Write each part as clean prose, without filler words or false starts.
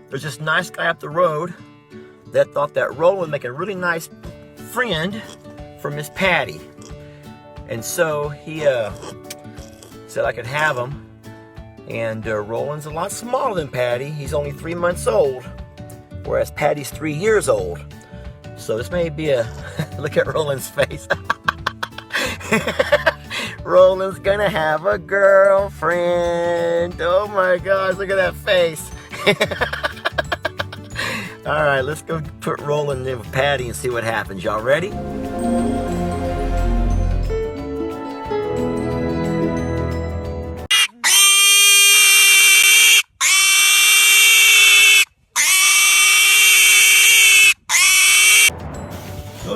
there's this nice guy up the road that thought that Roland would make a really nice friend for Miss Patty. And so he said I could have him. And Roland's a lot smaller than Patty. He's only 3 months old, whereas Patty's 3 years old. So this may be a, look at Roland's face. Roland's gonna have a girlfriend. Oh my gosh, look at that face. All right, let's go put Roland in with Patty and see what happens. Y'all ready? Go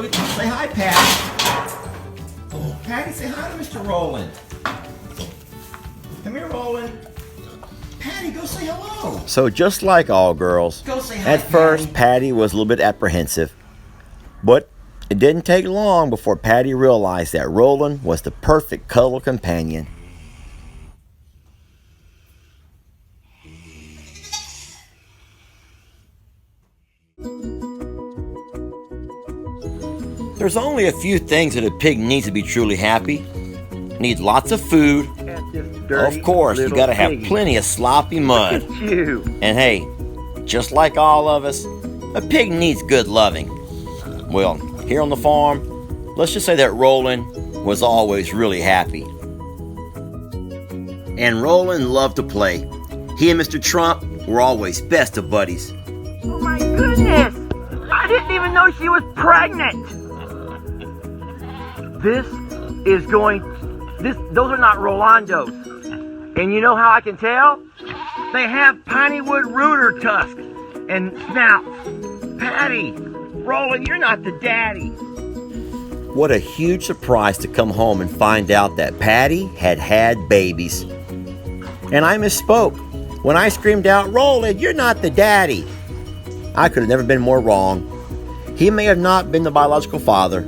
say hi, Patty. Oh, Patty, say hi to Mr. Roland. Come here, Roland. Patty, go say hello. So just like all girls, go say hi, at first Patty was a little bit apprehensive, but it didn't take long before Patty realized that Roland was the perfect cuddle companion. There's only a few things that a pig needs to be truly happy. Needs lots of food. Of course, you gotta have plenty of sloppy mud. And hey, just like all of us, a pig needs good loving. Well, here on the farm, let's just say that Roland was always really happy. And Roland loved to play. He and Mr. Trump were always best of buddies. Oh my goodness! I didn't even know she was pregnant! Those are not Rolandos. And you know how I can tell? They have piney wood rooter tusks and snouts. Patty, Roland, you're not the daddy. What a huge surprise to come home and find out that Patty had had babies. And I misspoke when I screamed out, "Roland, you're not the daddy." I could have never been more wrong. He may have not been the biological father,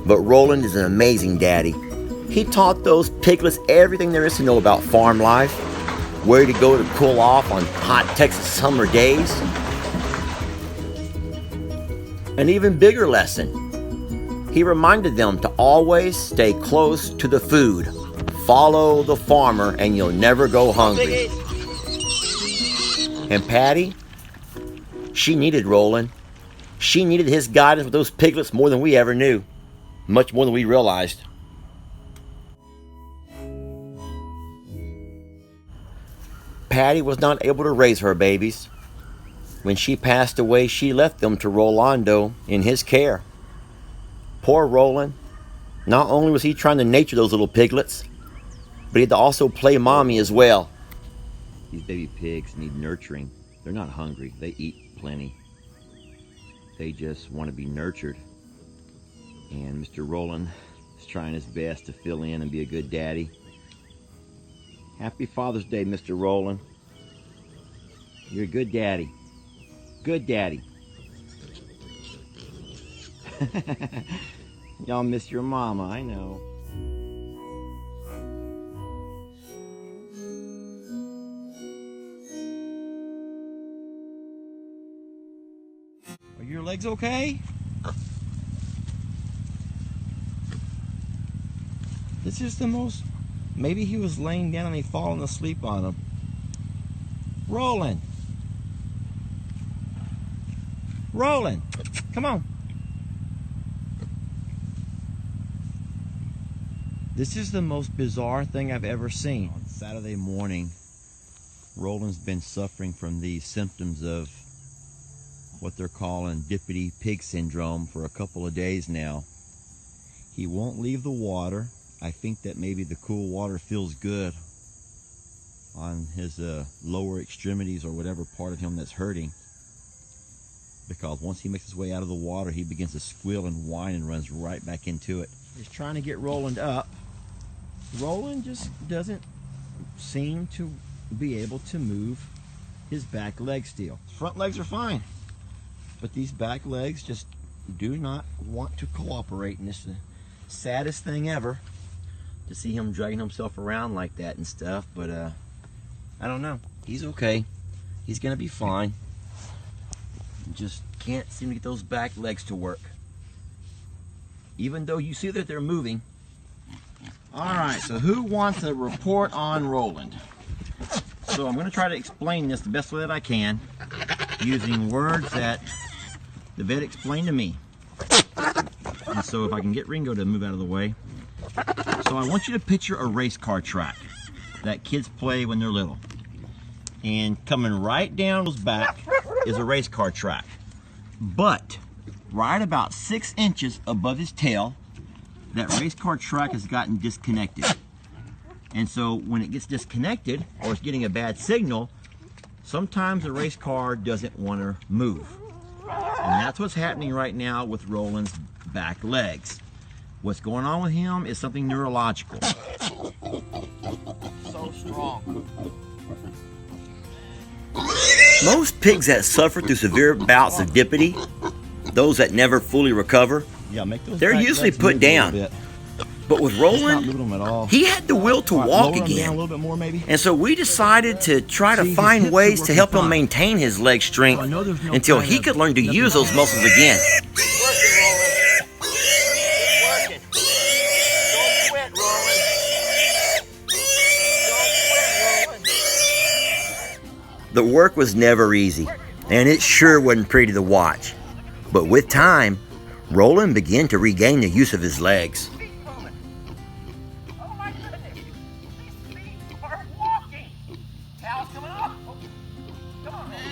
but Roland is an amazing daddy. He taught those piglets everything there is to know about farm life, where to go to cool off on hot Texas summer days. An even bigger lesson, he reminded them to always stay close to the food. Follow the farmer and you'll never go hungry. And Patty, she needed Roland. She needed his guidance with those piglets more than we ever knew. Much more than we realized. Patty was not able to raise her babies. When she passed away, she left them to Rolando in his care. Poor Roland. Not only was he trying to nature those little piglets, but he had to also play mommy as well. These baby pigs need nurturing. They're not hungry. They eat plenty. They just want to be nurtured. And Mr. Roland is trying his best to fill in and be a good daddy. Happy Father's Day, Mr. Roland. You're a good daddy. Good daddy. Y'all miss your mama, I know. Are your legs okay? This is the most... Maybe he was laying down and he fallen asleep on him. Roland! Roland! Come on! This is the most bizarre thing I've ever seen. On Saturday morning, Roland's been suffering from these symptoms of what they're calling Dippity pig syndrome for a couple of days now. He won't leave the water. I think that maybe the cool water feels good on his lower extremities or whatever part of him that's hurting. Because once he makes his way out of the water, he begins to squeal and whine and runs right back into it. He's trying to get Roland up. Roland just doesn't seem to be able to move his back legs still. Front legs are fine, but these back legs just do not want to cooperate, and it's the saddest thing ever to see him dragging himself around like that and stuff. But I don't know. He's okay. He's gonna be fine. Just can't seem to get those back legs to work. Even though you see that they're moving. All right, so who wants a report on Roland? So I'm going to try to explain this the best way that I can using words that the vet explained to me. And so if I can get Ringo to move out of the way. So I want you to picture a race car track that kids play when they're little. And coming right down his back is a race car track. But right about 6 inches above his tail, that race car track has gotten disconnected. And so when it gets disconnected or it's getting a bad signal, sometimes the race car doesn't want to move. And that's what's happening right now with Roland's back legs. What's going on with him is something neurological. So strong. Most pigs that suffer through severe bouts of Dippity, those that never fully recover, they're usually put down. But with Roland, he had the will to walk again. And so we decided to try to find ways to help him maintain his leg strength until he could learn to use those muscles again. The work was never easy, and it sure wasn't pretty to watch. But with time, Roland began to regain the use of his legs. Oh my goodness! These feet are walking! Cal's coming up! Come on, Roland.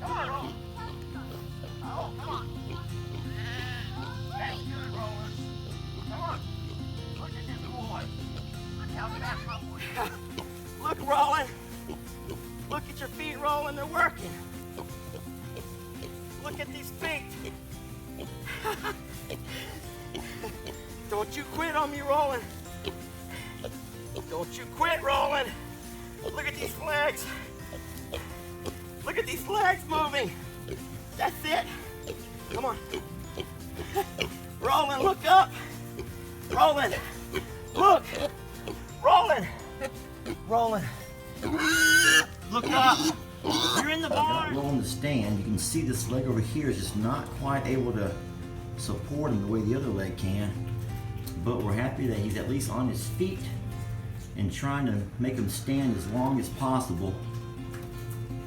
Come on, Roland. Oh, come on. That's good, Roland. Come on. Look at this boy. Cal, get out, my boy. Look, Roland. Look at your feet, Roland. They're working. Look at these feet. Don't you quit on me, Roland. Don't you quit, Roland. Look at these legs. Look at these legs moving. That's it. Come on. Roland, look up. Roland, look. Roland. Roland. Look up. You're in the barn. Roland to stand. You can see this leg over here is just not quite able to support him the way the other leg can. But we're happy that he's at least on his feet and trying to make him stand as long as possible.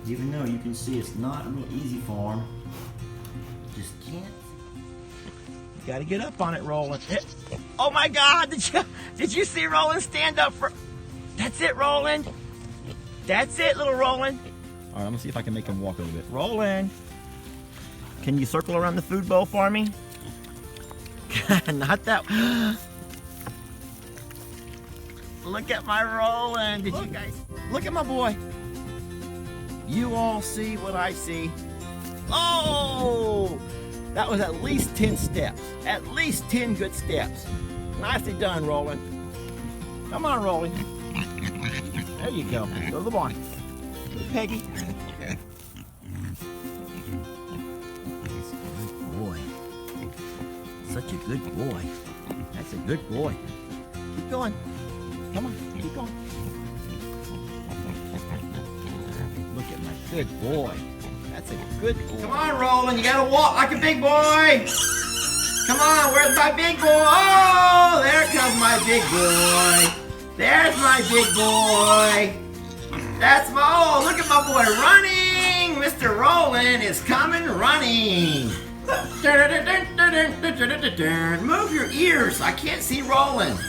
Even though you can see it's not real easy for him. Just can't. You gotta get up on it, Roland. Oh my God! Did you see Roland stand up for? That's it, Roland. That's it, little Roland. All right, I'm gonna see if I can make him walk a little bit. Roland, can you circle around the food bowl for me? Not that. Look at my Roland. Did you guys look at my boy? You all see what I see. Oh, that was at least 10 steps. At least 10 good steps. Nicely done, Roland. Come on, Roland. There you go. Go to the barn. Peggy. Good boy. Such a good boy. That's a good boy. Keep going. Come on, keep going. Look at my good boy. That's a good boy. Come on, Roland. You gotta walk like a big boy. Come on, where's my big boy? Oh, there comes my big boy. There's my big boy. That's my, oh, look at my boy running. Mr. Roland is coming running. Move your ears. I can't see Roland.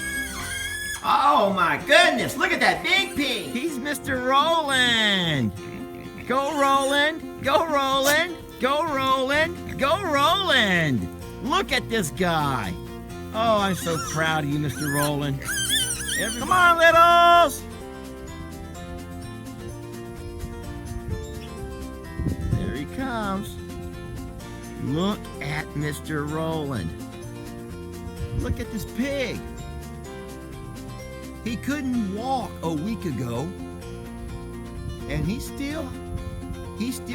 Oh my goodness, look at that big pig. He's Mr. Roland. Go Roland, go Roland, go Roland, go Roland. Look at this guy. Oh, I'm so proud of you, Mr. Roland. Come on, littles. There he comes. Look at Mr. Roland. Look at this pig. He couldn't walk a week ago, and he still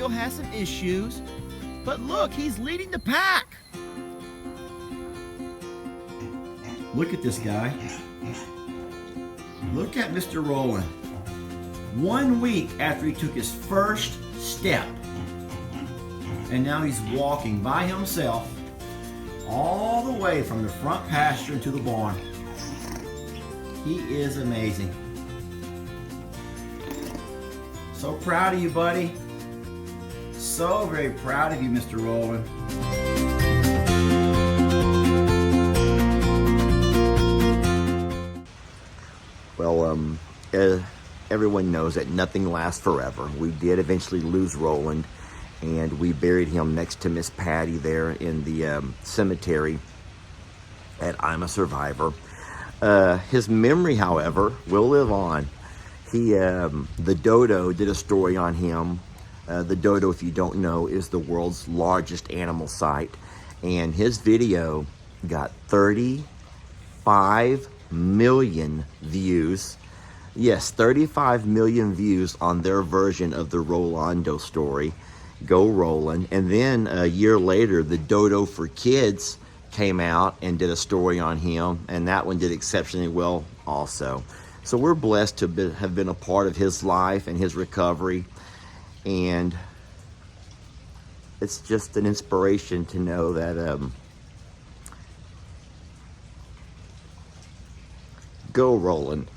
has some issues, but look, he's leading the pack. Look at this guy. Look at Mr. Roland. 1 week after he took his first step, And now he's walking by himself all the way from the front pasture to the barn. He is amazing. So proud of you, buddy. So very proud of you, Mr. Roland. Well, everyone knows that nothing lasts forever. We did eventually lose Roland, and we buried him next to Miss Patty there in the cemetery at I'm a Survivor. His memory, however, will live on. The dodo did a story on him. The dodo, if you don't know, is the world's largest animal site, and his video got 35 million views. Yes, 35 million views on their version of the Rolando story. Go Roland. And then a year later, the Dodo for Kids came out and did a story on him, and that one did exceptionally well also. So we're blessed to have been a part of his life and his recovery, and it's just an inspiration to know that go Roland.